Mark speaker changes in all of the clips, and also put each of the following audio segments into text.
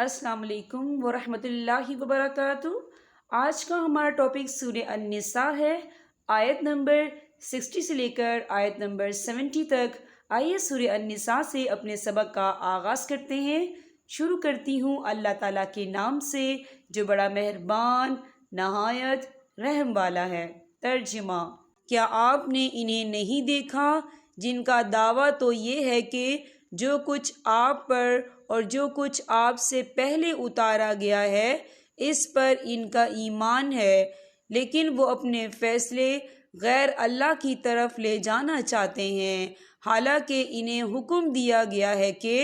Speaker 1: السلام علیکم ورحمۃ اللہ وبرکاتہ۔ آج کا ہمارا ٹاپک سورہ النساء ہے، آیت نمبر 60 سے لے کر آیت نمبر 70 تک۔ آئیے سورہ النساء سے اپنے سبق کا آغاز کرتے ہیں۔ شروع کرتی ہوں اللہ تعالیٰ کے نام سے جو بڑا مہربان نہایت رحم والا ہے۔ ترجمہ: کیا آپ نے انہیں نہیں دیکھا جن کا دعویٰ تو یہ ہے کہ جو کچھ آپ پر اور جو کچھ آپ سے پہلے اتارا گیا ہے اس پر ان کا ایمان ہے، لیکن وہ اپنے فیصلے غیر اللہ کی طرف لے جانا چاہتے ہیں، حالانکہ انہیں حکم دیا گیا ہے کہ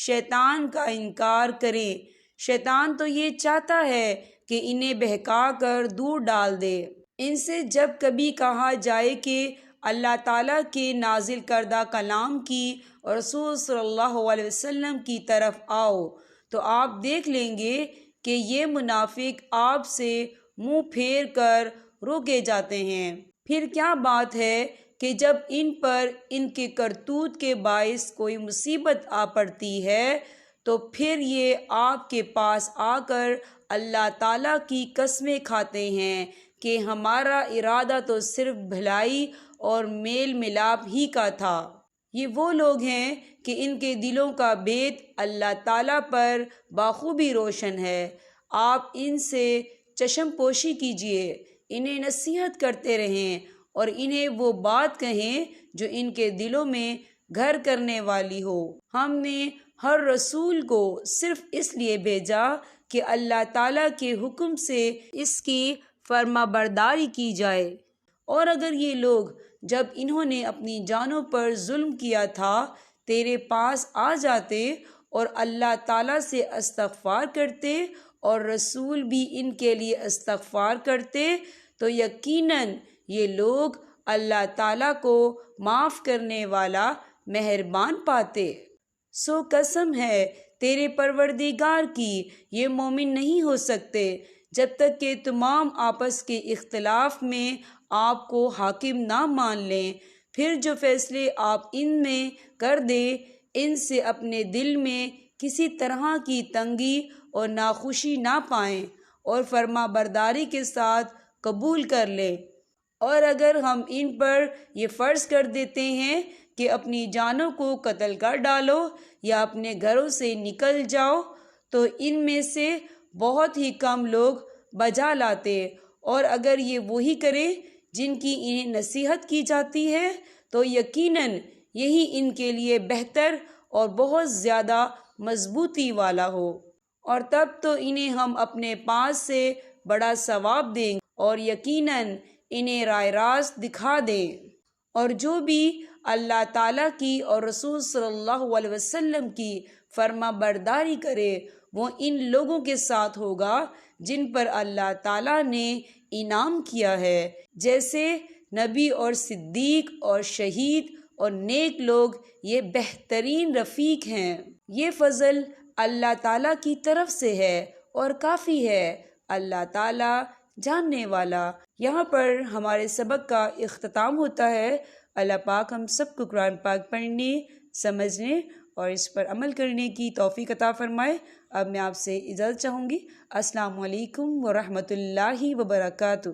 Speaker 1: شیطان کا انکار کریں۔ شیطان تو یہ چاہتا ہے کہ انہیں بہکا کر دور ڈال دے۔ ان سے جب کبھی کہا جائے کہ اللہ تعالیٰ کے نازل کردہ کلام کی اور رسول صلی اللہ علیہ وسلم کی طرف آؤ، تو آپ دیکھ لیں گے کہ یہ منافق آپ سے منہ پھیر کر روکے جاتے ہیں۔ پھر کیا بات ہے کہ جب ان پر ان کے کرتوت کے باعث کوئی مصیبت آ پڑتی ہے تو پھر یہ آپ کے پاس آ کر اللہ تعالیٰ کی قسمیں کھاتے ہیں کہ ہمارا ارادہ تو صرف بھلائی اور میل ملاپ ہی کا تھا۔ یہ وہ لوگ ہیں کہ ان کے دلوں کا بھید اللہ تعالیٰ پر بخوبی روشن ہے۔ آپ ان سے چشم پوشی کیجیے، انہیں نصیحت کرتے رہیں اور انہیں وہ بات کہیں جو ان کے دلوں میں گھر کرنے والی ہو۔ ہم نے ہر رسول کو صرف اس لیے بھیجا کہ اللہ تعالیٰ کے حکم سے اس کی فرما برداری کی جائے، اور اگر یہ لوگ جب انہوں نے اپنی جانوں پر ظلم کیا تھا تیرے پاس آ جاتے اور اللہ تعالیٰ سے استغفار کرتے اور رسول بھی ان کے لیے استغفار کرتے تو یقیناً یہ لوگ اللہ تعالیٰ کو معاف کرنے والا مہربان پاتے۔ سو قسم ہے تیرے پروردگار کی، یہ مومن نہیں ہو سکتے جب تک کہ تمام آپس کے اختلاف میں آپ کو حاکم نہ مان لیں۔ پھر جو فیصلے آپ ان میں کر دیں ان سے اپنے دل میں کسی طرح کی تنگی اور ناخوشی نہ پائیں اور فرما برداری کے ساتھ قبول کر لیں۔ اور اگر ہم ان پر یہ فرض کر دیتے ہیں کہ اپنی جانوں کو قتل کر ڈالو یا اپنے گھروں سے نکل جاؤ تو ان میں سے بہت ہی کم لوگ بجا لاتے، اور اگر یہ وہی کریں جن کی انہیں نصیحت کی جاتی ہے تو یقیناً یہی ان کے لیے بہتر اور بہت زیادہ مضبوطی والا ہو، اور تب تو انہیں ہم اپنے پاس سے بڑا ثواب دیں گے اور یقیناً انہیں راہ راست دکھا دیں۔ اور جو بھی اللہ تعالیٰ کی اور رسول صلی اللہ علیہ وسلم کی فرما برداری کرے وہ ان لوگوں کے ساتھ ہوگا جن پر اللہ تعالیٰ نے انعام کیا ہے، جیسے نبی اور صدیق اور شہید اور نیک لوگ، یہ بہترین رفیق ہیں۔ یہ فضل اللہ تعالیٰ کی طرف سے ہے اور کافی ہے، اللہ تعالیٰ جاننے والا۔ یہاں پر ہمارے سبق کا اختتام ہوتا ہے۔ اللہ پاک ہم سب کو قرآن پاک پڑھنے، سمجھنے اور اس پر عمل کرنے کی توفیق عطا فرمائے۔ اب میں آپ سے اجازت چاہوں گی۔ السلام علیکم ورحمۃ اللہ وبرکاتہ۔